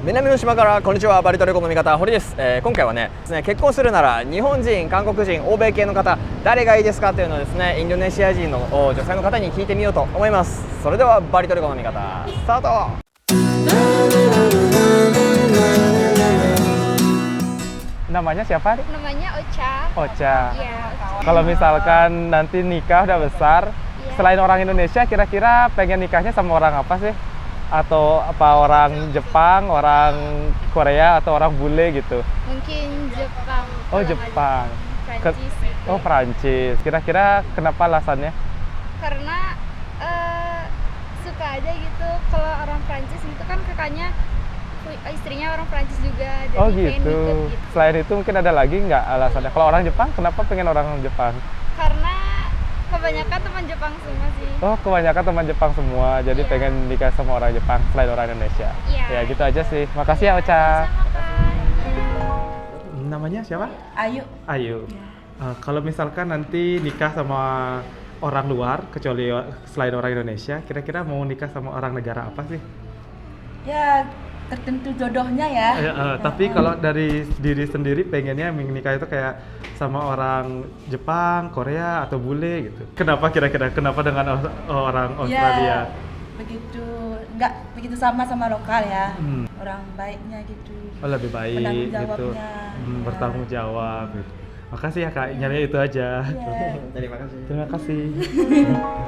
南の島からこんにちは、バリ島旅行の味方堀です。今回はですね、結婚するなら日本人、韓国人、欧米系の方誰がいいですかというのをですね、インドネシア人の女性の方に聞いてみようと思います。それではバリ島旅行の味方スタート。Namanya siapa? Namanya Ocha. Ocha. Iya. Kalau misalkan nanti nikah udah besar, selain orang Indonesia, kira-kira pengen nikahnya sama orang apa sih? Atau apa orang Jepang, orang Korea, atau orang bule gitu? Mungkin Jepang. Oh, Jepang. Prancis gitu. Oh, Prancis. Kira-kira kenapa alasannya? Karena suka aja gitu. Kalau orang Prancis gitu kan kakaknya istrinya orang Prancis juga. Jadi Oh pengen gitu. ikut gitu. Selain itu mungkin ada lagi nggak alasannya? Kalau orang Jepang, kenapa pengen orang Jepang? Karena kebanyakan teman Jepang semua sih. Oh, kebanyakan teman Jepang semua, jadi Iya. pengen nikah sama orang Jepang selain orang Indonesia. Iya. Ya gitu aja sih. Makasih ya Ocha. Sama Kak. Namanya siapa? Ayu. Ayu. Kalau misalkan nanti nikah sama orang luar, kecuali selain orang Indonesia, kira-kira mau nikah sama orang negara apa sih? Ya tertentu jodohnya ya. Tapi kalau dari diri sendiri pengennya nikah itu kayak sama orang Jepang, Korea, atau bule gitu. Kenapa kira-kira? Kenapa dengan orang Australia? Ya, nggak begitu sama lokal ya. Hmm. Orang baiknya gitu. Oh, lebih baik Penanggung gitu. jawabnya. Bertanggung jawab gitu. Makasih ya Kak, nyarinya itu aja. Iya. Terima kasih. Terima kasih.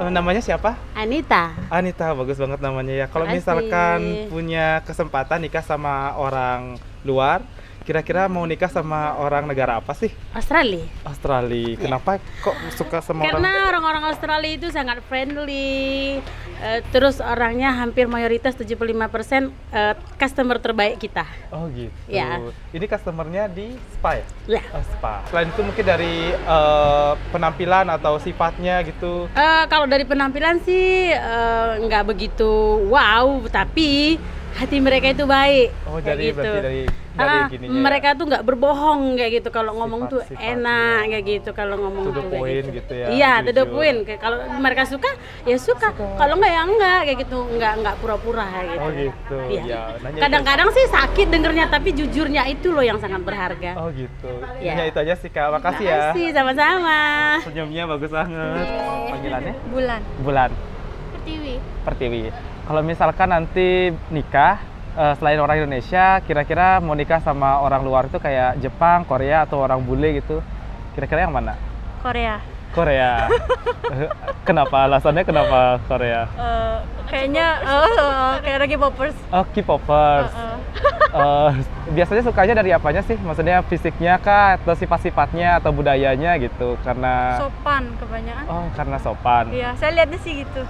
Namanya siapa? Anita. Anita, bagus banget namanya ya. Kalau Makasih. misalkan punya kesempatan nikah sama orang luar, kira-kira mau nikah sama orang negara apa sih? Australia. Australia. Kenapa kok suka sama Karena orang-orang Australia itu sangat friendly. Terus orangnya hampir mayoritas 75% customer terbaik kita. Oh gitu. Ya. Ini customernya di spa ya? Ya. Oh, spa. Selain itu mungkin dari penampilan atau sifatnya gitu. Kalau dari penampilan sih nggak begitu wow, tapi hati mereka itu baik. Oh, kayak jadi gitu. berarti dari gininya mereka ya? tuh nggak berbohong kayak gitu. Kalau ngomong tuh Sifat-sifatnya. enak kayak gitu. Kalau ngomong To the tuh kayak point gitu. gitu ya, Iya, to the jujur. point. Kalau mereka suka, ya suka. Kalau nggak ya enggak kayak gitu. Nggak pura-pura kayak gitu. Oh gitu. Iya. Ya, nanya Kadang-kadang sih sakit dengernya, tapi jujurnya itu loh yang sangat berharga. Oh gitu. Iya. Hanya itu aja sih Kak. Makasih ya. Makasih, sama-sama. Senyumnya bagus banget. Panggilannya? Bulan. Bulan. Pertiwi. Pertiwi. Kalau misalkan nanti nikah selain orang Indonesia, kira-kira mau nikah sama orang luar itu kayak Jepang, Korea, atau orang bule gitu. Kira-kira yang mana? Korea. Korea. Kenapa? Alasannya kenapa Korea? Kayaknya kayak lagi poppers. Oh, K-popers. Biasanya sukanya dari apanya sih? Maksudnya fisiknya kah, atau sifat-sifatnya, atau budayanya gitu? Karena Sopan kebanyakan. oh, karena sopan. Iya, saya lihatnya sih gitu.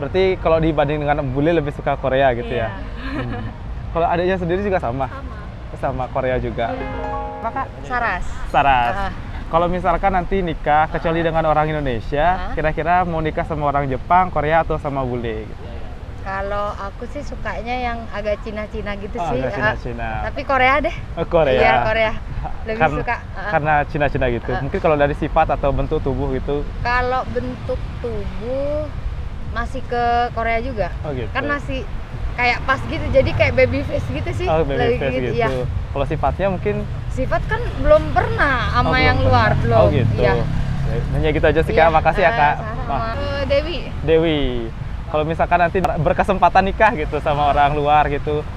Berarti kalau dibanding dengan bule lebih suka Korea gitu Iya. ya? Kalau adiknya sendiri juga sama? Sama Korea juga. Maka Saras. Saras. Kalau misalkan nanti nikah, kecuali dengan orang Indonesia, kira-kira mau nikah sama orang Jepang, Korea, atau sama bule gitu? Kalau aku sih sukanya yang agak Cina-Cina gitu sih. Agak Cina-Cina. Tapi Korea deh. Korea. Iya, Korea. Lebih suka. Karena Cina-Cina gitu. Mungkin kalau dari sifat atau bentuk tubuh gitu. Kalau bentuk tubuh masih ke Korea juga. Oh gitu. Kan masih kayak pas gitu. Jadi kayak baby face gitu sih. Oh, baby face gitu. Iya. Kalau sifatnya mungkin Sifat kan belum pernah sama belum yang pernah. luar, belum. Oh gitu. Iya. Hanya gitu aja sih Kak. Iya. Makasih ya Kak. Sama. Dewi. Dewi, kalau misalkan nanti berkesempatan nikah gitu sama orang luar gitu,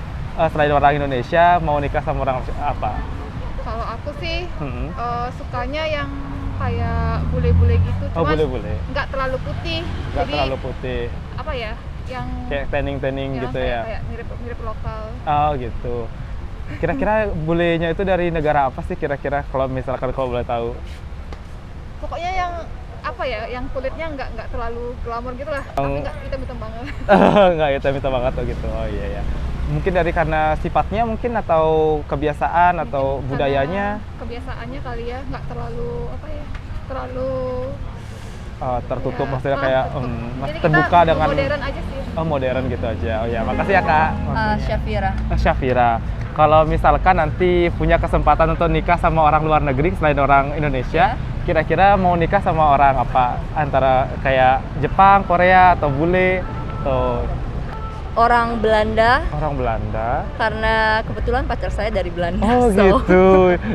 selain orang Indonesia, mau nikah sama orang apa? Kalau aku sih sukanya yang kayak bule-bule gitu. Oh, Cuman bule-bule. nggak terlalu putih. Nggak Jadi terlalu putih, apa ya? Yang kayak tanning gitu ya? kayak mirip lokal. Oh gitu. Kira-kira bulenya itu dari negara apa sih kira-kira kalau misalkan kalau boleh tahu? Pokoknya yang apa ya? Yang kulitnya nggak terlalu glamor gitu lah. Tapi nggak hitam-hitam banget. Nggak hitam-hitam banget tuh gitu. Oh iya ya. Mungkin dari karena sifatnya mungkin atau kebiasaan atau Mungkin budayanya karena kebiasaannya kali ya, nggak terlalu apa ya? Terlalu tertutup ya, maksudnya kayak jadi terbuka kita dengan modern aja sih. oh modern gitu aja. Oh ya, makasih ya Kak. Syafira. Syafira. Kalau misalkan nanti punya kesempatan untuk nikah sama orang luar negeri selain orang Indonesia, kira-kira mau nikah sama orang apa? Antara kayak Jepang, Korea, atau bule, atau orang Belanda Orang Belanda. karena kebetulan pacar saya dari Belanda. Oh so. gitu.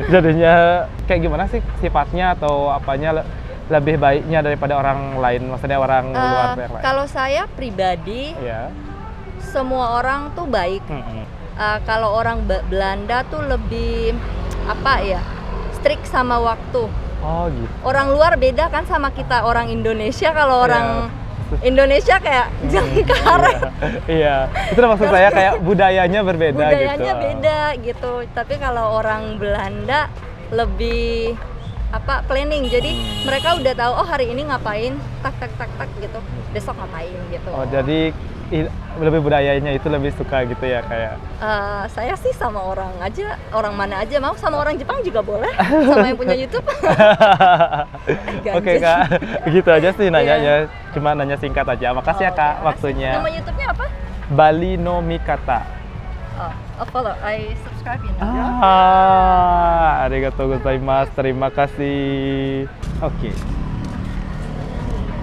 Jadinya kayak gimana sih sifatnya atau apanya lebih baiknya daripada orang lain? Maksudnya orang luar yang lain? Kalau saya pribadi, Iya. semua orang tuh baik. Mm-mm. Kalau orang Belanda tuh lebih apa ya, strict sama waktu. Oh gitu. Orang luar beda kan sama kita orang Indonesia. Kalau Iya. orang Indonesia kayak jangan karet. Iya. Itu maksud saya kayak budayanya berbeda gitu. Budayanya beda gitu. Tapi kalau orang Belanda lebih apa planning. Jadi mereka udah tahu oh hari ini ngapain, tak gitu. Besok ngapain gitu. Oh jadi lebih budayanya itu lebih suka gitu ya kayak. Saya sih sama orang aja, orang mana aja mau, sama orang Jepang juga boleh, sama yang punya YouTube. Oke Kak, gitu aja sih nanyanya, cuma nanya singkat aja. Makasih ya Kak waktunya. Nama YouTube-nya apa? Bali no Mikata. Follow, I subscribe you know. Arigatou gozaimasu. Terima kasih. Oke.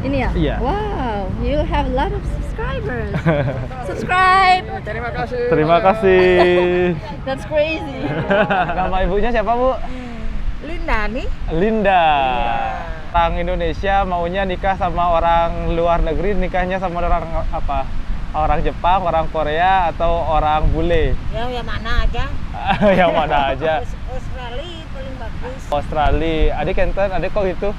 Ini ya? Iya. Wow, you have a lot of subscribers. Subscribe. Terima kasih. That's crazy. Nama ibunya siapa Bu? Linda nih. Linda. Orang Indonesia maunya nikah sama orang luar negeri, nikahnya sama orang apa? Orang Jepang, orang Korea, atau orang bule? Yang mana aja. Yang mana aja? Australia paling bagus. Australia. Adik enten, adik kok gitu?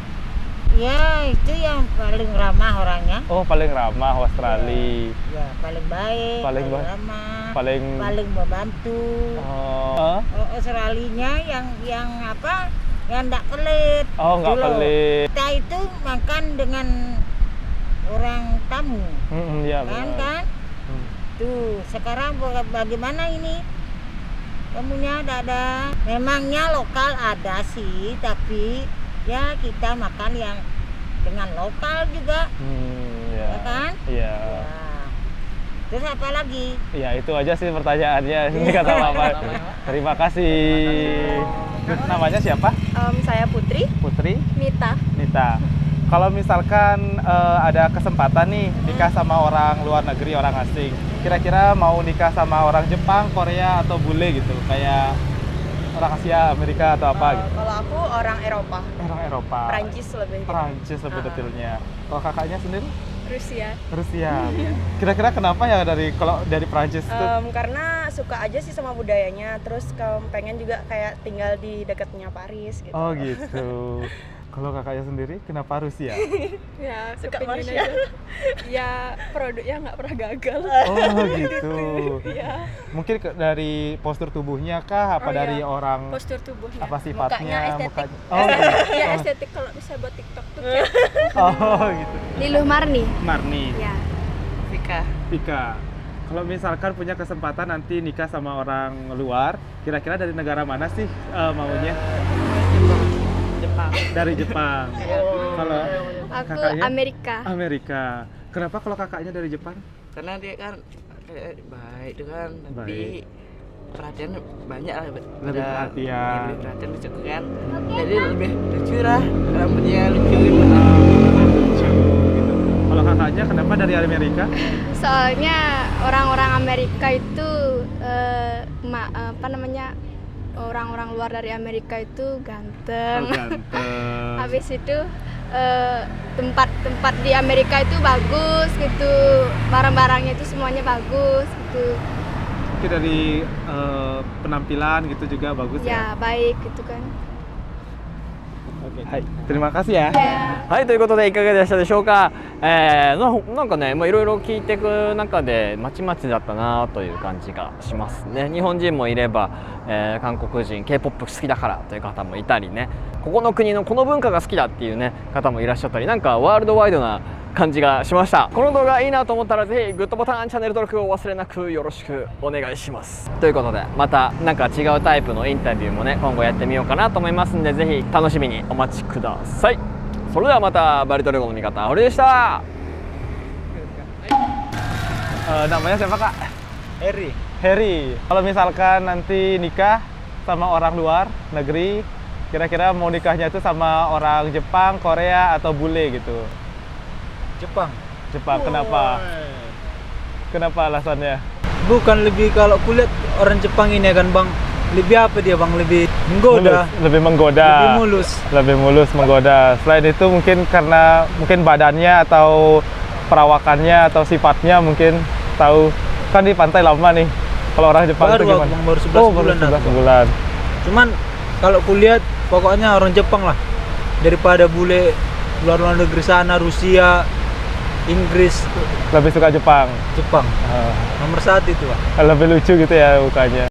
Ya, itu yang paling ramah orangnya. Oh, paling ramah Australia. Ya, paling baik, Paling baik. ramah, Paling- paling membantu. Oh, Australia yang apa? Yang enggak pelit. oh nggak Dulu. pelit. Kita itu makan dengan orang tamu, Iya kan benar. kan? Hmm. Tuh, sekarang bagaimana ini? Kamunya ada. Memangnya lokal ada sih, tapi ya kita makan yang dengan lokal juga, Ya. ya kan? Iya. Ya. Terus apa lagi? Ya itu aja sih pertanyaannya. Ini kata Bapak. Terima kasih. Namanya siapa? Saya Putri, Putri, Mita. Nita. Kalau misalkan ada kesempatan nih nikah sama orang luar negeri, orang asing, kira-kira mau nikah sama orang Jepang, Korea, atau bule gitu, kayak orang Asia, Amerika atau apa gitu? Kalau aku orang Eropa, Orang Eropa. Prancis lebih. Prancis lebih detailnya. Kalau kakaknya sendiri? Rusia. Rusia. Kira-kira kenapa ya kalau dari Prancis itu? Karena suka aja sih sama budayanya, terus pengen juga kayak tinggal di dekatnya Paris gitu. Oh gitu. Kalau kakaknya sendiri, kenapa Rusia? Ya, suka Marsha. Ya, produknya nggak pernah gagal. Oh gitu. Iya. Mungkin dari postur tubuhnya kah? Apa Oh, dari iya. orang? Postur tubuhnya. Apa sifatnya? Mukanya estetik. Oh, gitu. Ya, estetik kalau bisa buat TikTok tuh kayak. Oh gitu. Liluh Marni. Marni. Ya. Vika. Kalau misalkan punya kesempatan nanti nikah sama orang luar, kira-kira dari negara mana sih maunya? Jepang. Dari Jepang. Kalau Aku kakaknya? Amerika. Amerika. Kenapa kalau kakaknya dari Jepang? Karena dia kan kayak baik itu kan, Baik. tapi perhatian banyak lah. Lebih Ada- perhatian. ya, lebih perhatian lucu kan. Jadi lebih lucu lah, rambutnya lucu gitu. Lucu gitu. Kalau kakaknya kenapa dari Amerika? Soalnya orang-orang Amerika itu apa namanya? Orang-orang luar dari Amerika itu ganteng. Ganteng. Habis itu tempat-tempat di Amerika itu bagus gitu. Barang-barangnya itu semuanya bagus gitu. Mungkin dari penampilan gitu juga bagus ya. Ya, baik gitu kan. Hai, terima kasih ya. はい、ということでいかがでしたでしょうか。なんかね、いろいろ聞いていく中でまちまちだったなという感じがしますね。日本人もいれば、韓国人 K-POP 好きだからという方もいたりね、ここの国のこの文化が好きだっていうね方もいらっしゃったり、なんかワールドワイドな感じがしました。この動画いいなと思ったらぜひグッドボタン、チャンネル登録をお忘れなくよろしくお願いします。ということでまたなんか違うタイプのインタビューもね今後やってみようかなと思いますんで、ぜひ楽しみにお待ちください。それではまたバリトレゴの味方堀でした。 Namanya siapa Kak? Harry. Harry. Kalau misalkan nanti nikah sama orang luar negeri, kira-kira mau nikahnya itu sama orang Jepang, Korea, atau bule gitu? Jepang. Jepang, kenapa? Kenapa alasannya? Bukan lebih, kalau kulihat orang Jepang ini kan Bang, lebih apa dia Bang, lebih menggoda, Lebih menggoda. lebih mulus. Lebih mulus, menggoda. Selain itu mungkin karena badannya atau perawakannya atau sifatnya mungkin tahu, kan di pantai lama nih. Kalau orang Jepang Baru itu gimana? Bang, baru 11 bulan baru 11 aku. bulan. Cuman kalau kulihat pokoknya orang Jepang lah, daripada bule luar negeri sana, Rusia, Inggris, Lebih suka Jepang. Jepang Ah, nomor 1 itu Bang. lebih lucu gitu ya mukanya.